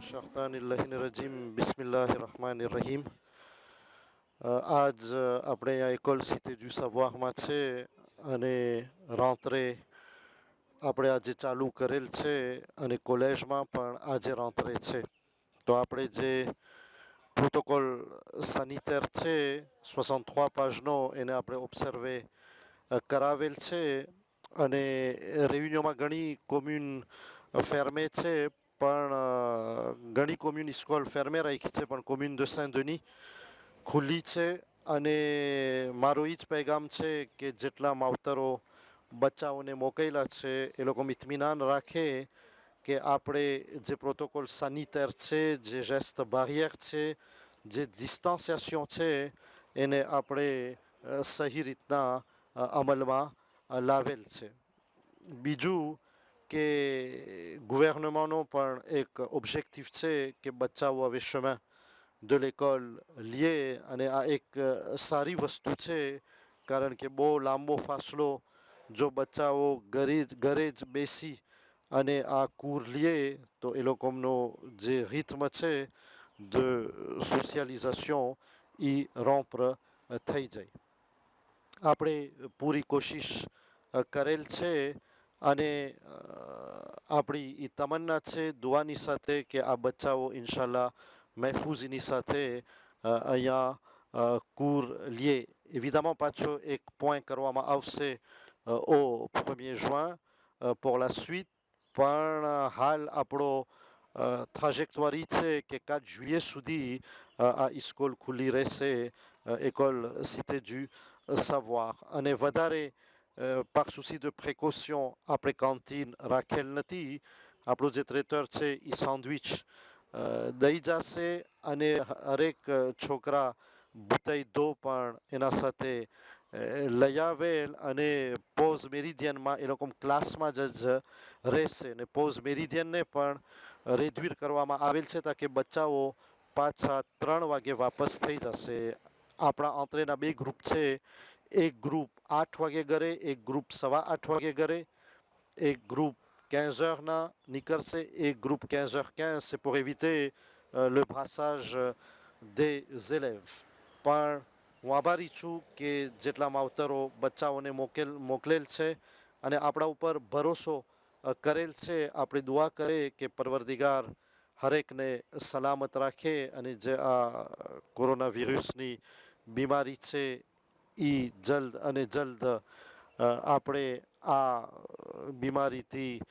શૈતાનિલ્લાહિનરજીમ બિસ્મિલ્લાહિર્રહમાનિર્રહીમ. આજ આપણે આ એકોલ સિત્તેજુ સવાહમાં છે અને રાત્રે આપણે આજે ચાલુ કરેલ છે અને કોલેજમાં પણ આજે રાત્રે છે. તો આપણે જે પ્રોટોકોલ સેનિટેર છે 63 પાજનો એને આપણે ઓબ્સર્વે કરાવેલ છે અને રેવન્યુમાં ઘણી કોમ્યુન ફેરમે છે પણ ઘણી કોમ્યુન સ્કૂલ ફેરમે રાખી છે પણ કોમ્યુન de Saint-Denis ખુલ્લી છે અને મારો એ જ પેગામ છે કે જેટલા માવતરો બચ્ચાઓને મોકલેલા છે એ લોકો ઇત્મીનાન રાખે કે આપણે જે પ્રોટોકોલ સેનિટેર છે, જે જેસ્ટ બારિયર છે, જે ડિસ્ટન્સિએશન છે એને આપણે સહી રીતના અમલમાં લાવેલ છે. બીજું કે ગવર્નમેન્ટનો પણ એક ઓબ્જેક્ટિવ છે કે બચ્ચાઓ હવે chemin de l'école લીએ અને આ એક સારી વસ્તુ છે કારણ કે બહુ લાંબો ફાસલો જો બચ્ચાઓ ઘરે જ બેસી અને આ કુર લીએ તો એ લોકોનો જે રીતમ છે de socialisation એ રોમ્પ્ર થઈ જાય. આપણે પૂરી કોશિશ કરેલ છે અને આપણી એ તમન્ના છે દુઆની સાથે કે આ બચ્ચાઓ ઇન્શાલ્લાહ મહેફૂઝીની સાથે અહીંયા કુર લીએ. Évidemment પાછો એક પોઈન્ટ કરવામાં આવશે au 1er juin pour la suite પણ હાલ આપણો ટ્રાજેક્ટરી છે કે 4 juillet સુધી આ સ્કૂલ ખુલ્લી રહેશે école cité du savoir અને વધારે par souci de précaution આપણે કેન્ટીન રાખેલ નથી. આપણો જે ટ્રેટર છે એ સેન્ડવિચ દઈ જશે અને હરેક છોકરા બુતાઈ દો પણ એના સાથે લઈ આવેલ અને પોઝ મેરિડિયનમાં એ લોકો ક્લાસમાં જ રહેશે અને પોઝ મેરિડિયનને પણ રેડ્યુર કરવામાં આવેલ છે તાકે બચ્ચાઓ પાછા 3 વાગે વાપસ થઈ જશે. આપણા આંતરેના 2 ગ્રુપ છે. એક ગ્રુપ 8 વાગે ઘરે, એક ગ્રુપ 8:15 વાગે ઘરે, એક ગ્રુપ 15 heures નીકળશે, એક group 15h15. C'est pour éviter le brassage des élèves. પણ હું આભારી છું કે જેટલા માવતરો બચ્ચાઓને મોકલેલ છે અને આપણા ઉપર ભરોસો કરેલ છે. આપણે દુઆ કરે કે પરવરદિગાર હરેકને સલામત રાખે અને જે આ કોરોના વિરુસની બીમારી છે એ જલ્દ અને જલ્દ આપણે આ બીમારીથી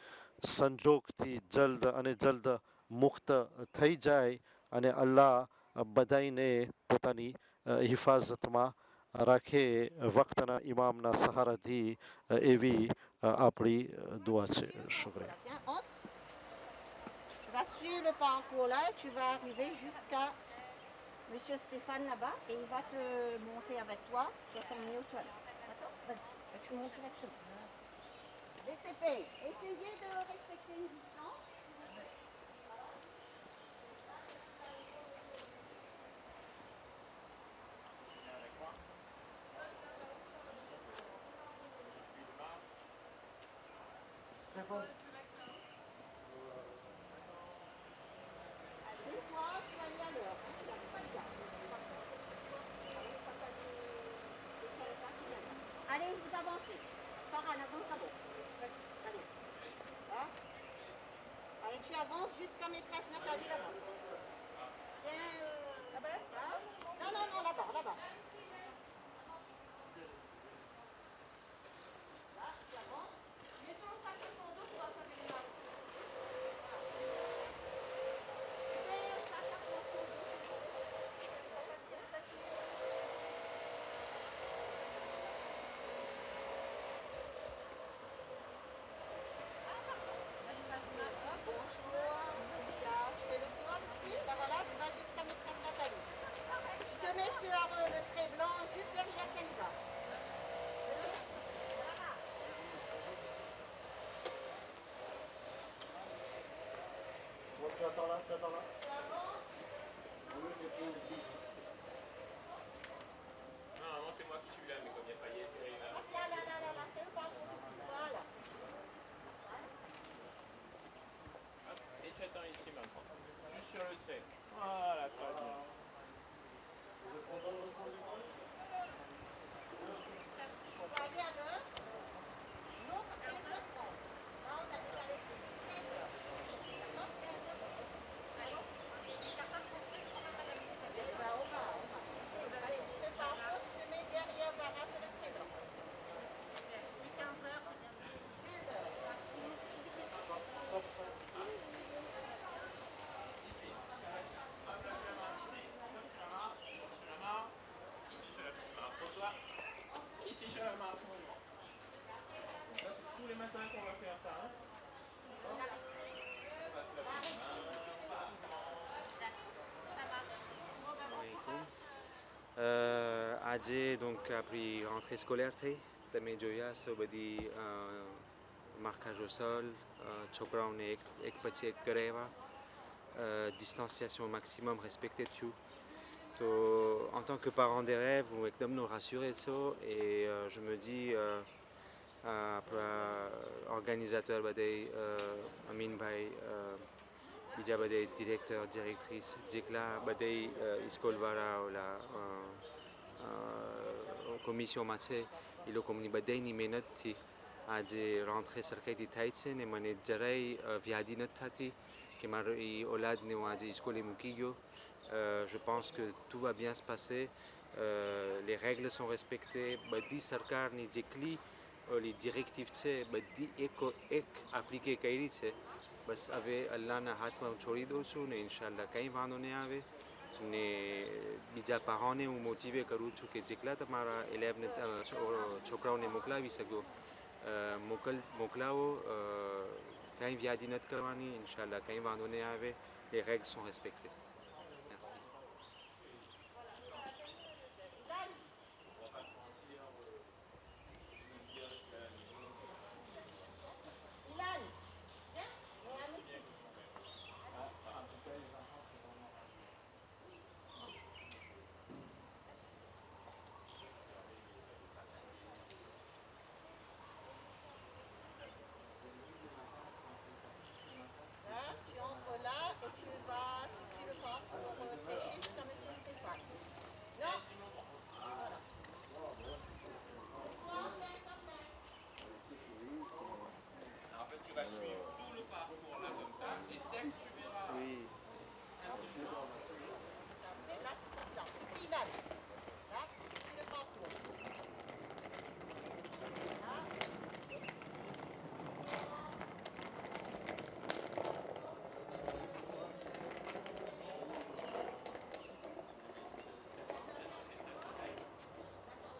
સંજોગથી જલ્દ અને જલ્દ મુક્ત થઈ જાય અને અલ્લાહ બધાઈને પોતાની હિફાજતમાં રાખે. વક્તના ઇમામના સહારાથી એવી આપણી દુઆ છે. શુક્રિયા. Tiens, entre. Tu vas suivre le parcours là et tu vas arriver jusqu'à Monsieur Stéphane là-bas et il va te monter avec toi. Tu vas t'emmener aux toilettes. D'accord? Vas-y. Tu montes directement. DCP, essayez de respecter une distance. Une fois, soyez à l'heure. Il n'y a pas de garde. Allez, vous avancez. Farhan, avance d'abord. Vas-y, allez. Là. Allez, tu avances jusqu'à maîtresse Nathalie là-bas. Tiens, là-bas, ça. Non, non, non, là-bas, là-bas. Là, tu avances. Mets ton sac sur ton dos, tu vas faire des mal. Bonjour, regarde, je fais le tour. આજે donc આપણી rentrée scolaire થઈ તમે જોયા છો બધી marquage au sol, છોકરાઓને એક પછી એક કરે એવા distanciation maximum respecté થયું તો en tant que parent d'élèves હું એકદમ rassuré છો et je me dis આપણા organisateur બધાય અમીનભાઈ બીજા બધા ડિરેક્ટર ડિરેક્ટ્રીસ જેટલા બધાય સ્કૂલવાળા ઓલા કોમિશનમાં છે એ લોકોની બધાયની મહેનતથી આજે rentrée સરખાઈથી થાય છે ને મને જરાય વ્યાધિ નથી થતી કે મારો એ ઓલાદને હું આજે સ્કૂલે મૂકી ગયો. Je pense que tout va bien se passer. Les règles sont respectées. બધી સરકારની જેટલી ઓલી ડિરેક્ટિવ છે બધી એક એપ્લિકે કરી છે. બસ હવે અલ્લાહના હાથમાં હું છોડી દઉં છું ને ઇન્શાલ્લાહ કંઈ વાંધો નહીં આવે ને બીજા પાહોને હું મોટિવે કરું છું કે જેટલા તમારા એલેબને છોકરાઓને મોકલાવી શકો મોકલાવો કંઈ વ્યાધિ નથી કરવાની ઇન્શાલ્લાહ કંઈ વાંધો નહીં આવે. Les règles sont respectées. Merci. Ilan, viens, viens, monsieur. Hein, tu entres là et tu vas, tu suis le parcours fléché jusqu'à monsieur Stéphane. Non. Voilà. Ce soir, viens, ça vient. En fait, tu vas suivre tout le parcours là comme ça, et dès que tu verras. Oui. Après, là, tu passes là. Ici, là. Là, tu suis le parcours. Là.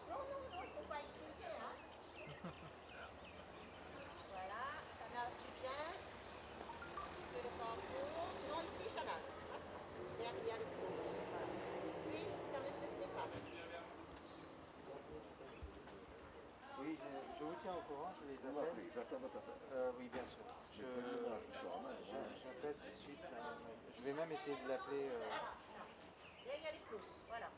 Non, non, non, il ne faut pas essayer, hein. Voilà, Chanaz, tu viens. Tu fais le parcours. Non, ici, Chanaz. Derrière le cours. Voilà. Suis jusqu'à monsieur Stéphane. Oui, je vous tiens au courant, je les appelle. Oui, bien sûr. J'appelle tout de suite. Je vais même essayer de l'appeler. Derrière les cours. Voilà.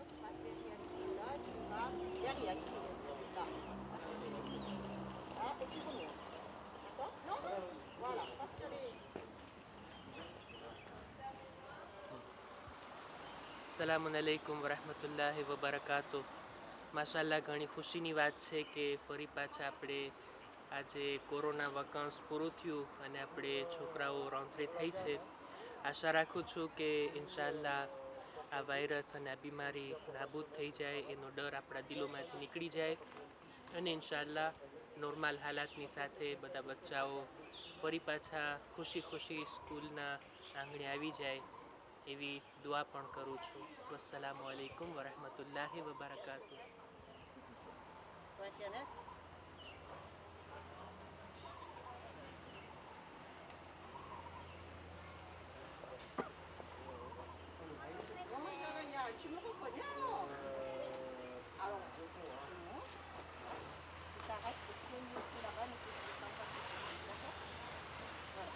Tu passes derrière les cours là, tu vas derrière ici. Là. À côté des cours. Là, et tu remontes. D'accord? Non, non. Voilà. Passe sur les. સલામુન અલૈકુમ વરહમતુલ્લાહિ વબરકાતુ. માશાલ્લાહ ઘણી ખુશીની વાત છે કે ફરી પાછા આપણે આજે કોરોના વકાંશ પૂરું થયું અને આપણે છોકરાઓ રોંતરી થઈ છે. આશા રાખું છું કે ઇન્શાલ્લાહ આ વાયરસ અને આ બીમારી નાબૂદ થઈ જાય એનો ડર આપણા દિલોમાંથી નીકળી જાય અને ઇન્શાલ્લાહ નોર્મલ હાલાતની સાથે બધા બચ્ચાઓ ફરી પાછા ખુશી ખુશી સ્કૂલના આંગણે આવી જાય એવી દુઆ પણ કરું છું. વસ્સલામુ અલૈકુમ વરહમતુલ્લાહિ વબરકાતુ. Sur Internet. Bon, Génial. Tu me reconnais alors? Alors, non. Tu t'arrêtes pour tout le monde là-bas, monsieur Stéphane. D'accord? Voilà.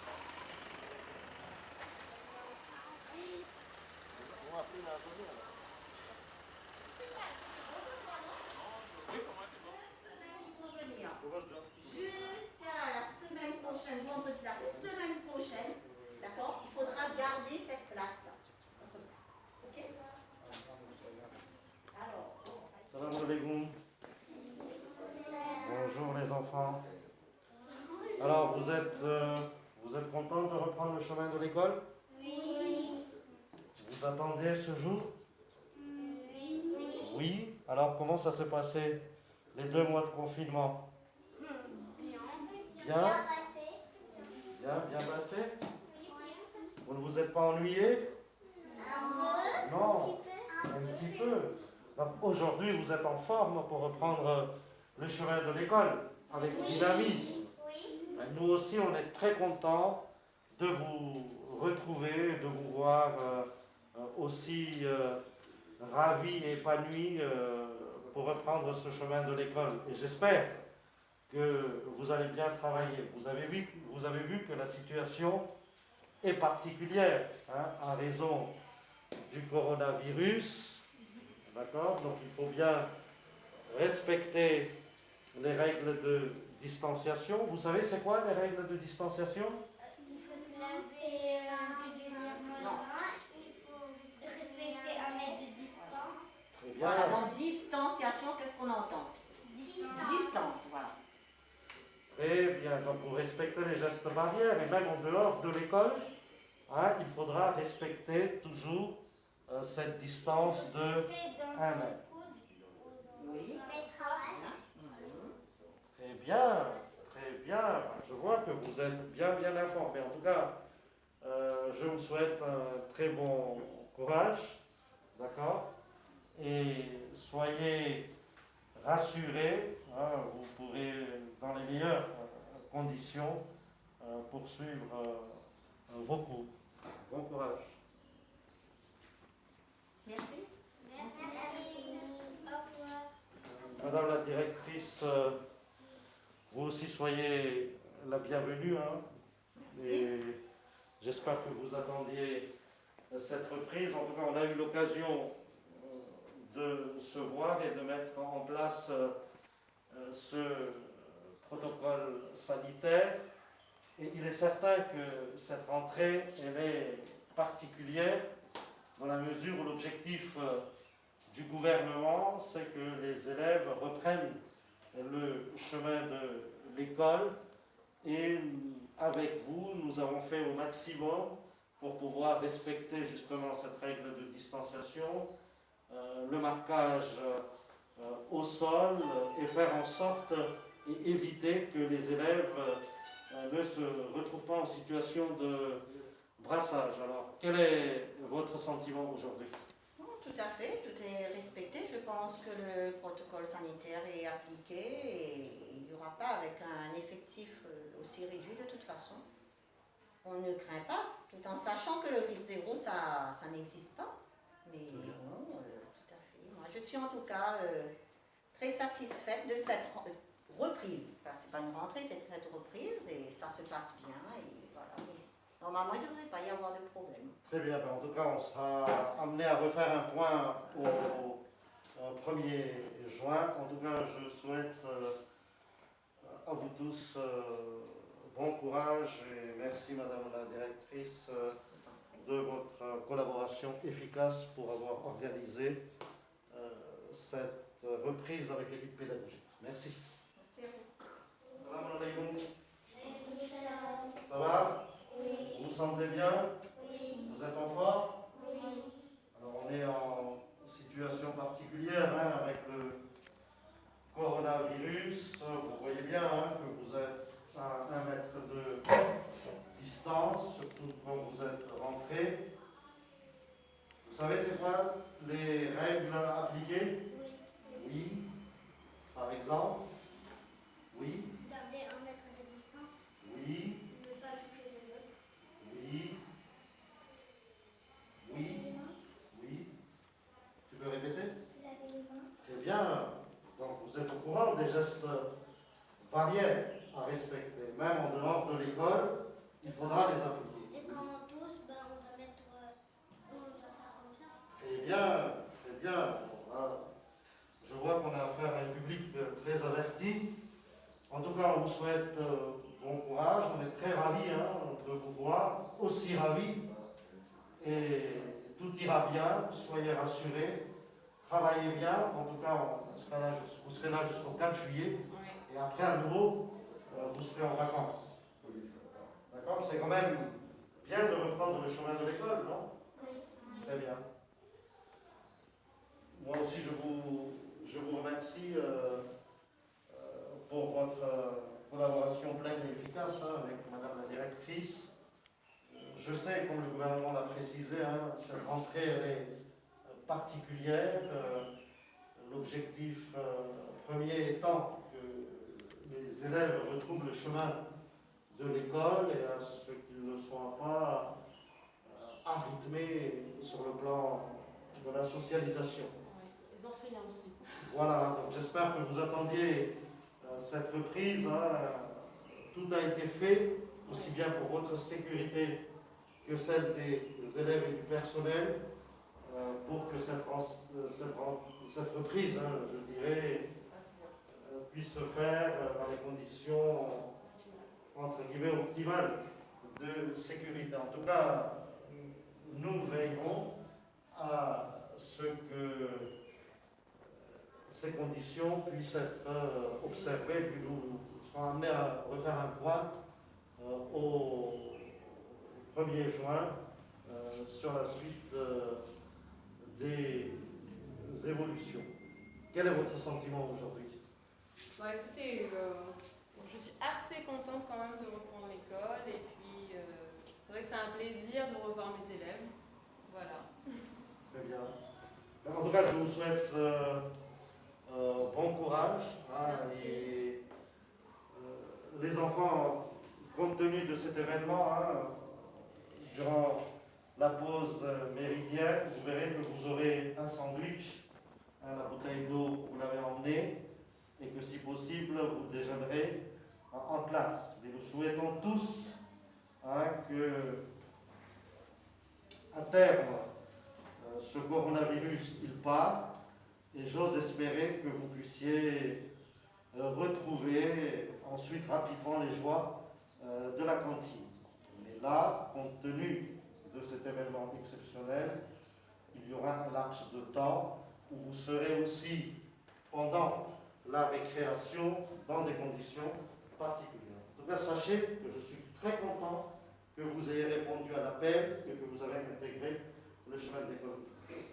Jusqu'à la semaine prochaine, vendredi, la semaine prochaine, d'accord, il faudra garder cette place-là. Votre place. Ok? Alors, Salam alaikum. Bonjour les enfants. Alors vous êtes contents de reprendre le chemin de l'école? Oui. Vous attendez ce jour? Oui. Alors comment ça s'est passé les 2 mois de confinement? Bien? Bien passé? Vous ne vous êtes pas ennuyé? Non. Un petit peu. Donc aujourd'hui vous êtes en forme pour reprendre le chemin de l'école avec dynamisme. Nous aussi, on est très contents de vous retrouver, de vous voir aussi ravis et épanouis pour reprendre ce chemin de l'école. Et j'espère que vous allez bien travailler. Vous avez vu que la situation est particulière en raison du coronavirus. D'accord? Donc il faut bien respecter les règles de distanciation. Vous savez c'est quoi les règles de distanciation? Il faut se laver régulièrement les mains, il faut respecter 1 mètre de distance. Très bien. Voilà, donc distanciation, qu'est-ce qu'on entend? Distance, voilà. Très bien. Donc vous respectez les gestes barrières et même en dehors de l'école, il faudra respecter toujours cette distance de C'est dans 1 son mètre. coude, Oui. mettre à Très bien, très bien. Je vois que vous êtes bien informés. En tout cas, je vous souhaite un très bon courage, d'accord? Et soyez rassurés, vous pourrez, dans les meilleures conditions, poursuivre vos cours. Bon courage. Merci. Merci. Au revoir. Madame la directrice, vous aussi soyez la bienvenue. Merci. Et j'espère que vous attendiez cette reprise. En tout cas, on a eu l'occasion de se voir et de mettre en place ce protocole sanitaire. Et il est certain que cette rentrée, elle est particulière dans la mesure où l'objectif du gouvernement, c'est que les élèves reprennent le chemin de l'école. Et avec vous, nous avons fait au maximum pour pouvoir respecter justement cette règle de distanciation, le marquage au sol et faire en sorte et éviter que les élèves ne se retrouvent pas en situation de brassage. Alors, quel est votre sentiment aujourd'hui? Tout à fait, tout est respecté. Je pense que le protocole sanitaire est appliqué et il n'y aura pas avec un effectif aussi réduit de toute façon. On ne craint pas, tout en sachant que le risque zéro, ça n'existe pas. Mais bon, tout à fait. Moi, je suis en tout cas très satisfaite de cette reprise. Parce que c'est pas une rentrée, c'est cette reprise et ça se passe bien. Et voilà. Normalement, il ne devrait pas y avoir de problème. Très bien, en tout cas, on sera amené à refaire un point au 1er juin. En tout cas, je souhaite à vous tous bon courage et merci, Madame la Directrice, de votre collaboration efficace pour avoir organisé cette reprise avec l'équipe pédagogique. Merci. Merci à vous. Salam alaikum. Ça va? Vous vous sentez bien? Vous êtes en forme? Alors on est en situation particulière avec le coronavirus. Vous voyez bien que vous êtes à 1 mètre de distance, surtout quand vous êtes rentré. Vous savez c'est quoi les règles appliquées? Oui. Par exemple? Oui. Garder 1 mètre de distance. Oui. Ne pas toucher les autres. Oui. Oui. Oui. Tu peux répéter? Laver les mains. Très bien. Donc vous êtes au courant des gestes barrières à respecter. Même en dehors de l'école, il faudra les appliquer. Et quand on tousse, on doit mettre. On doit faire comme ça. Très bien, très bien. Bon, là, je vois qu'on a affaire à un public très averti. En tout cas, on vous souhaite bon courage. On est très ravis de vous voir, aussi ravis. Et tout ira bien, soyez rassurés. Travaillez bien. En tout cas, vous serez là jusqu'au 4 juillet. Et après, à nouveau, vous serez en vacances. D'accord? C'est quand même bien de reprendre le chemin de l'école, non? Très bien. Moi aussi, je vous remercie pour votre collaboration pleine et efficace avec Madame la Directrice. Je sais, comme le gouvernement l'a précisé, cette rentrée elle est particulière. L'objectif premier étant que les élèves retrouvent le chemin de l'école et à ce qu'ils ne soient pas arythmés sur le plan de la socialisation. Oui, les enseignants aussi. Voilà, donc j'espère que vous attendiez cette reprise. Tout a été fait, aussi bien pour votre sécurité que celle des élèves et du personnel, pour que cette reprise, je dirais, puisse se faire dans les conditions, entre guillemets, optimales de sécurité. En tout cas, nous veillerons à ce que ces conditions puissent être observées, puis nous serons amenés à refaire un point au 1er juin sur la suite des évolutions. Quel est votre sentiment aujourd'hui? Bon, écoutez, je suis assez contente quand même de reprendre l'école et puis c'est vrai que c'est un plaisir de revoir mes élèves. Voilà. Très bien. En tout cas, je vous souhaite bon courage. Merci. Et, les enfants, compte tenu de cet événement, durant la pause méridienne, vous verrez que vous aurez un sandwich, la bouteille d'eau, vous l'avez emmenée, et que si possible, vous déjeunerez en classe. Mais nous souhaitons tous que, à terme, ce coronavirus, il part, et j'ose espérer que vous puissiez retrouver ensuite rapidement les joies de la cantine. Mais là, compte tenu de cet événement exceptionnel, il y aura un laps de temps où vous serez aussi, pendant la récréation, dans des conditions particulières. En tout cas, sachez que je suis très content que vous ayez répondu à l'appel et que vous avez intégré le chemin de l'école.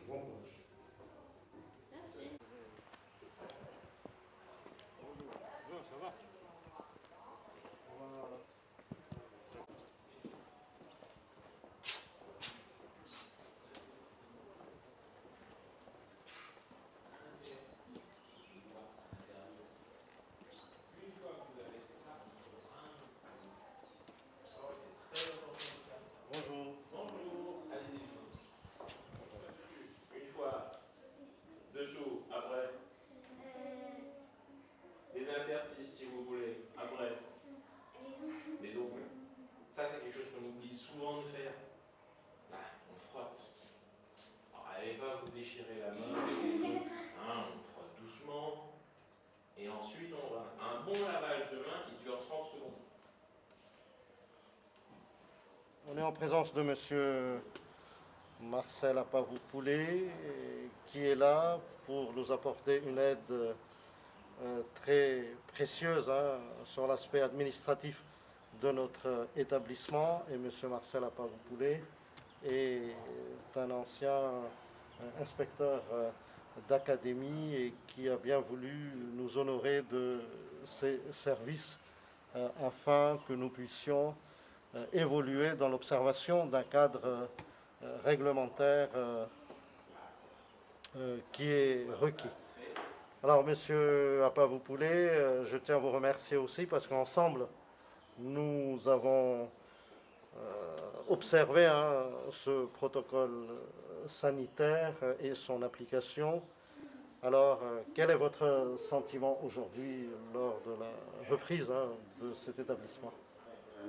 Bon courage. Merci. Bonjour. Bonjour, allez-y. Une fois. Dessous, après. Les interstices, si vous voulez. Après. Les ongles. Ça, c'est quelque chose qu'on oublie souvent de faire. On frotte. Alors, allez pas vous déchirer la main avec les ongles. On frotte doucement. Et ensuite, on rince. Un bon lavage de main, il dure 30 secondes. On est en présence de monsieur Marcel Apavou-Poulet, qui est là pour nous apporter une aide très précieuse sur l'aspect administratif de notre établissement. Et monsieur Marcel Apavou-Poulet est un ancien inspecteur d'académie et qui a bien voulu nous honorer de ses services afin que nous puissions évoluer dans l'observation d'un cadre réglementaire qui est requis. Alors, monsieur Apavou-Poulet, je tiens à vous remercier aussi parce qu'ensemble, nous avons observé ce protocole sanitaire et son application. Alors, quel est votre sentiment aujourd'hui lors de la reprise de cet établissement?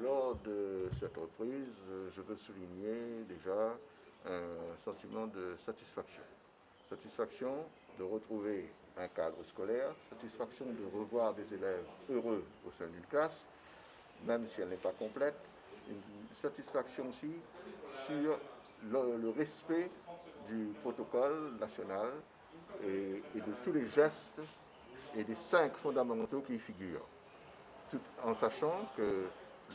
Lors de cette reprise, je veux souligner déjà un sentiment de satisfaction. Satisfaction de retrouver un cadre scolaire, satisfaction de revoir des élèves heureux au sein d'une classe, même si elle n'est pas complète, une satisfaction aussi sur le respect du protocole national et de tous les gestes et des 5 fondamentaux qui y figurent. Tout en sachant que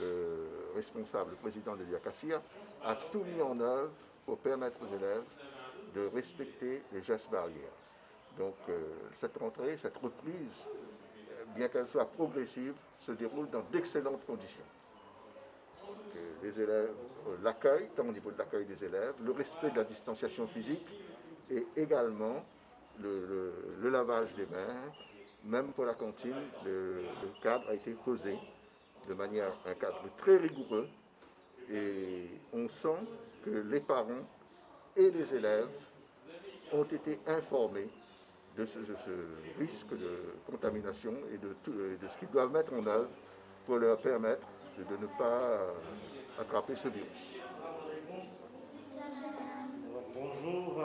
le responsable, le président de l'IACASIA, a tout mis en œuvre pour permettre aux élèves de respecter les gestes barrières. Donc cette rentrée, cette reprise, bien qu'elle soit progressive, se déroule dans d'excellentes conditions. Les élèves, l'accueil, tant au niveau de l'accueil des élèves, le respect de la distanciation physique et également le lavage des mains, même pour la cantine, le cadre a été posé de manière, un cadre très rigoureux, et on sent que les parents et les élèves ont été informés de ce risque de contamination et de ce qu'ils doivent mettre en œuvre pour leur permettre de ne pas attraper ce virus. Bonjour,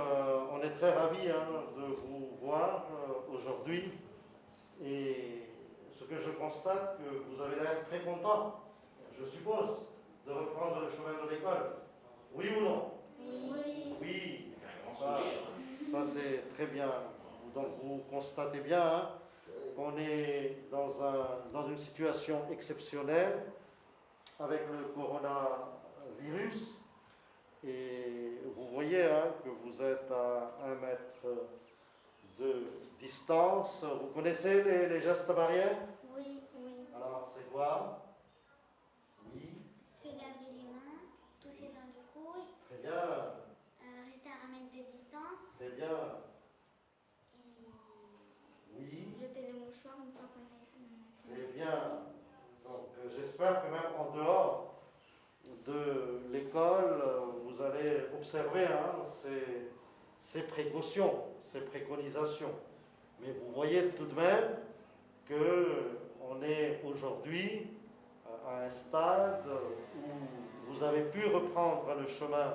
on est très ravis de vous voir aujourd'hui et ce que je constate, que vous avez l'air très content, je suppose, de reprendre le chemin de l'école. Oui ou non? Oui. Oui. Un grand Ça, sourire. ça, c'est très bien. Donc vous constatez bien qu'on est dans une situation exceptionnelle avec le coronavirus. Et vous voyez que vous êtes à 1 mètre de distance. Vous connaissez les gestes barrières? Oui. Alors, c'est quoi? Oui, Se laver les mains, tousser dans le coude, très bien, rester à 1 mètre de distance très bien. et Oui, jeter le mouchoir une fois qu'on est. très bien. Donc, j'espère que même en dehors de l'école, vous allez observer ces précautions, ces préconisations. Mais vous voyez tout de même qu'on est aujourd'hui à un stade où vous avez pu reprendre le chemin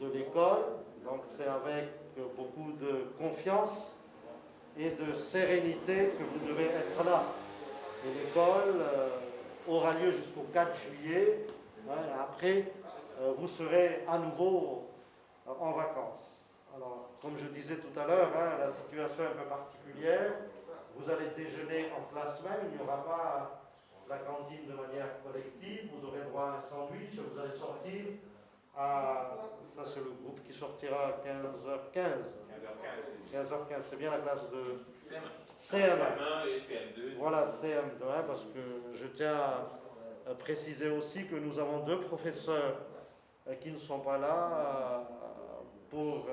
de l'école. Donc c'est avec beaucoup de confiance et de sérénité que vous devez être là. Et l'école aura lieu jusqu'au 4 juillet. Après, vous serez à nouveau en vacances. Alors, comme je disais tout à l'heure, la situation est un peu particulière. Vous allez déjeuner en classe même, il n'y aura pas la cantine de manière collective. Vous aurez droit à un sandwich, vous allez sortir à... Ça, c'est le groupe qui sortira à 15h15. 15h15, c'est bien la classe de CM1 et CM2. Voilà, CM2, parce que je tiens à préciser aussi que nous avons 2 professeurs qui ne sont pas là pour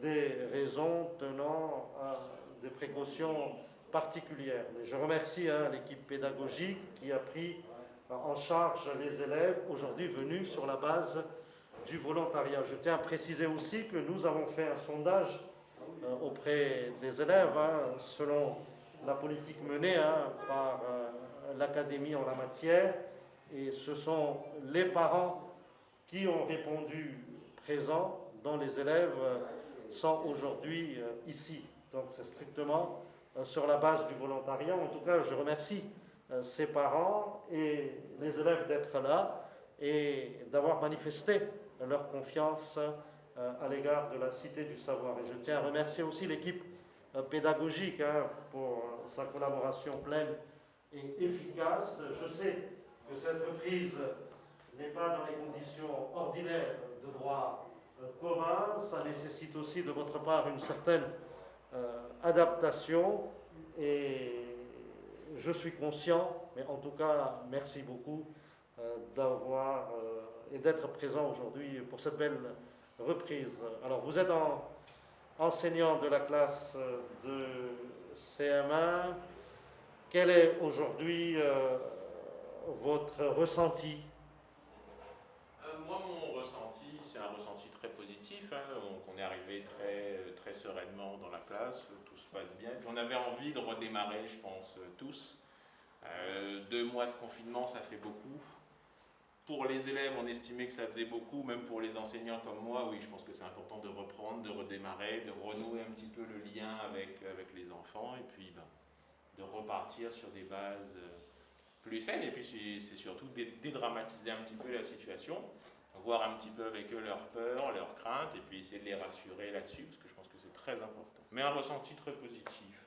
des raisons tenant à des précautions particulières. Mais je remercie l'équipe pédagogique qui a pris en charge les élèves aujourd'hui venus sur la base du volontariat. Je tiens à préciser aussi que nous avons fait un sondage auprès des élèves selon la politique menée par l'académie en la matière, et ce sont les parents qui ont répondu présents, dont les élèves sont aujourd'hui ici. Donc c'est strictement sur la base du volontariat. En tout cas, je remercie ces parents et les élèves d'être là et d'avoir manifesté leur confiance à l'égard de la Cité du Savoir. Et je tiens à remercier aussi l'équipe pédagogique pour sa collaboration pleine et efficace. Je sais que cette reprise n'est pas dans les conditions ordinaires de droit commun. Ça nécessite aussi de votre part une certaine adaptation, et je suis conscient, mais en tout cas, merci beaucoup d'avoir et d'être présent aujourd'hui pour cette belle reprise. Alors, vous êtes enseignant de la classe de CM1. Quel est aujourd'hui votre ressenti? Moi, mon ressenti, c'est un ressenti très positif. On est arrivé très sereinement dans la classe, tout se passe bien. Puis on avait envie de redémarrer, je pense, tous. 2 mois de confinement, ça fait beaucoup. Pour les élèves, on estimait que ça faisait beaucoup, même pour les enseignants comme moi, oui, je pense que c'est important de reprendre, de redémarrer, de renouer un petit peu le lien avec les enfants, et puis de repartir sur des bases plus saines, et puis c'est surtout dédramatiser un petit peu la situation, voir un petit peu avec eux leurs peurs, leurs craintes, et puis essayer de les rassurer là-dessus, parce que je pense que c'est très important. Mais un ressenti très positif.